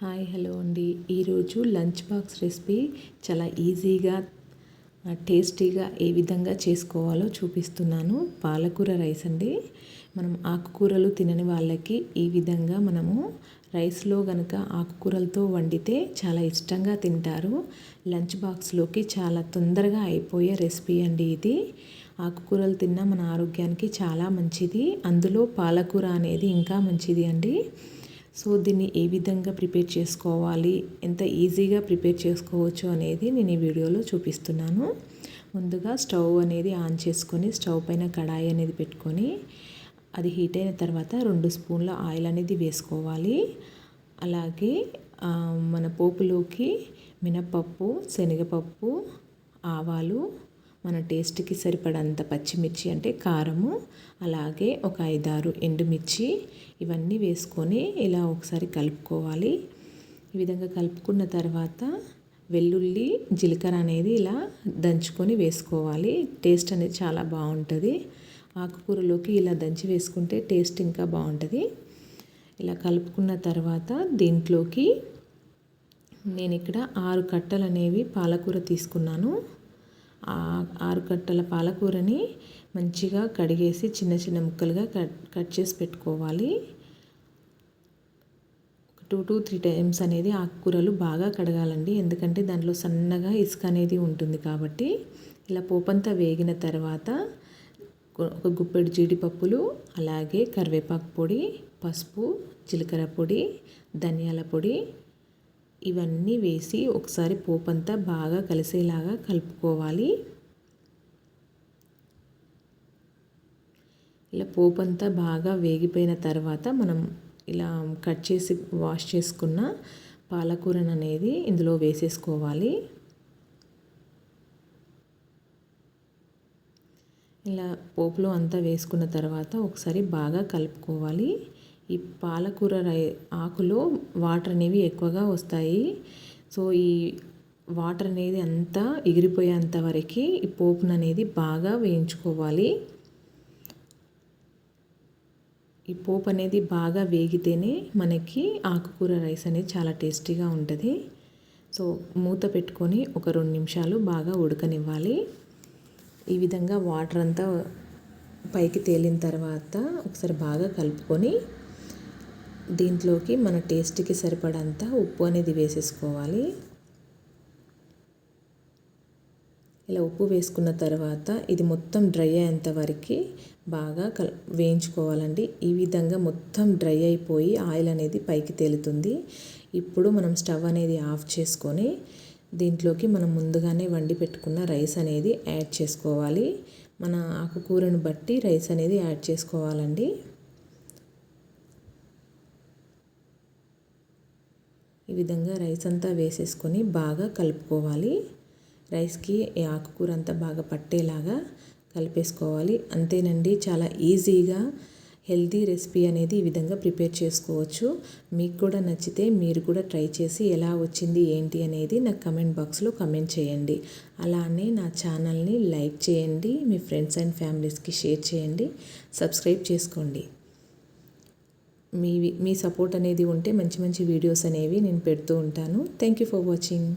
Hi hello అండి. ఈరోజు lunch box recipe చాలా ఈజీగా టేస్టీగా ఏ విధంగా చేసుకోవాలో చూపిస్తున్నాను. పాలకూర రైస్ అండి. మనం ఆకుకూరలు తినని వాళ్ళకి ఈ విధంగా మనము రైస్లో కనుక ఆకుకూరలతో వండితే చాలా ఇష్టంగా తింటారు. లంచ్ బాక్స్లోకి చాలా తొందరగా అయిపోయే రెసిపీ అండి ఇది. ఆకుకూరలు తిన్నా మన ఆరోగ్యానికి చాలా మంచిది. అందులో పాలకూర అనేది ఇంకా మంచిది అండి. సో దీన్ని ఏ విధంగా ప్రిపేర్ చేసుకోవాలి, ఎంత ఈజీగా ప్రిపేర్ చేసుకోవచ్చు అనేది నేను ఈ వీడియోలో చూపిస్తున్నాను. ముందుగా స్టవ్ అనేది ఆన్ చేసుకొని స్టవ్ పైన కడాయి అనేది పెట్టుకొని అది హీట్ అయిన తర్వాత 2 స్పూన్ల ఆయిల్ అనేది వేసుకోవాలి. అలాగే మన పోపులోకి మినపప్పు, శనగపప్పు, ఆవాలు, మన టేస్ట్కి సరిపడంత పచ్చిమిర్చి అంటే కారము, అలాగే ఒక 5-6 ఎండుమిర్చి ఇవన్నీ వేసుకొని ఇలా ఒకసారి కలుపుకోవాలి. ఈ విధంగా కలుపుకున్న తర్వాత వెల్లుల్లి, జీలకర్ర అనేది ఇలా దంచుకొని వేసుకోవాలి. టేస్ట్ అనేది చాలా బాగుంటుంది. ఆకుకూరలోకి ఇలా దంచి వేసుకుంటే టేస్ట్ ఇంకా బాగుంటుంది. ఇలా కలుపుకున్న తర్వాత దీంట్లోకి నేను ఇక్కడ 6 కట్టలు అనేవి పాలకూర తీసుకున్నాను. 6 కట్టల పాలకూరని మంచిగా కడిగేసి చిన్న చిన్న ముక్కలుగా కట్ చేసి పెట్టుకోవాలి. 2 to 3 టైమ్స్ అనేది ఆకుకూరలు బాగా కడగాలండి. ఎందుకంటే దాంట్లో సన్నగా ఇసుక అనేది ఉంటుంది కాబట్టి. ఇలా పోపంతా వేగిన తర్వాత ఒక గుప్పెడు జీడిపప్పులు, అలాగే కరివేపాకు పొడి, పసుపు, జీలకర్ర పొడి, ధనియాల పొడి ఇవన్నీ వేసి ఒకసారి పోపంతా బాగా కలిసేలాగా కలుపుకోవాలి. ఇలా పోపంతా బాగా వేగిపోయిన తర్వాత మనం ఇలా కట్ చేసి వాష్ చేసుకున్న పాలకూరను అనేది ఇందులో వేసేసుకోవాలి. ఇలా పోపులో అంతా వేసుకున్న తర్వాత ఒకసారి బాగా కలుపుకోవాలి. ఈ పాలకూర ఆకులో వాటర్ అనేవి ఎక్కువగా వస్తాయి. సో ఈ వాటర్ అనేది అంతా ఎగిరిపోయేంత వరకు ఈ పోపును అనేది బాగా వేయించుకోవాలి. ఈ పోపు అనేది బాగా వేగితేనే మనకి ఆకుకూర రైస్ అనేది చాలా టేస్టీగా ఉంటుంది. సో మూత పెట్టుకొని ఒక 2 నిమిషాలు బాగా ఉడకనివ్వాలి. ఈ విధంగా వాటర్ అంతా పైకి తేలిన తర్వాత ఒకసారి బాగా కలుపుకొని దీంట్లోకి మన టేస్ట్కి సరిపడంత ఉప్పు అనేది వేసేసుకోవాలి. ఇలా ఉప్పు వేసుకున్న తర్వాత ఇది మొత్తం డ్రై అయ్యేంత వరకు బాగా వేయించుకోవాలండి. ఈ విధంగా మొత్తం డ్రై అయిపోయి ఆయిల్ అనేది పైకి తేలుతుంది. ఇప్పుడు మనం స్టవ్ అనేది ఆఫ్ చేసుకొని దీంట్లోకి మనం ముందుగానే వండి పెట్టుకున్న రైస్ అనేది యాడ్ చేసుకోవాలి. మన ఆకుకూరను బట్టి రైస్ అనేది యాడ్ చేసుకోవాలండి. ఈ విధంగా రైస్ అంతా వేసేసుకొని బాగా కలుపుకోవాలి. రైస్కి ఈ ఆకుకూర అంతా బాగా పట్టేలాగా కలిపేసుకోవాలి. అంతేనండి, చాలా ఈజీగా హెల్తీ రెసిపీ అనేది ఈ విధంగా ప్రిపేర్ చేసుకోవచ్చు. మీకు కూడా నచ్చితే మీరు కూడా ట్రై చేసి ఎలా వచ్చింది ఏంటి అనేది నాకు కమెంట్ బాక్స్లో కమెంట్ చేయండి. అలానే నా ఛానల్ని లైక్ చేయండి, మీ ఫ్రెండ్స్ అండ్ ఫ్యామిలీస్కి షేర్ చేయండి, సబ్స్క్రైబ్ చేసుకోండి. మీ సపోర్ట్ అనేది ఉంటే మంచి మంచి వీడియోస్ అనేవి నేను పెడుతూ ఉంటాను. Thank you for watching.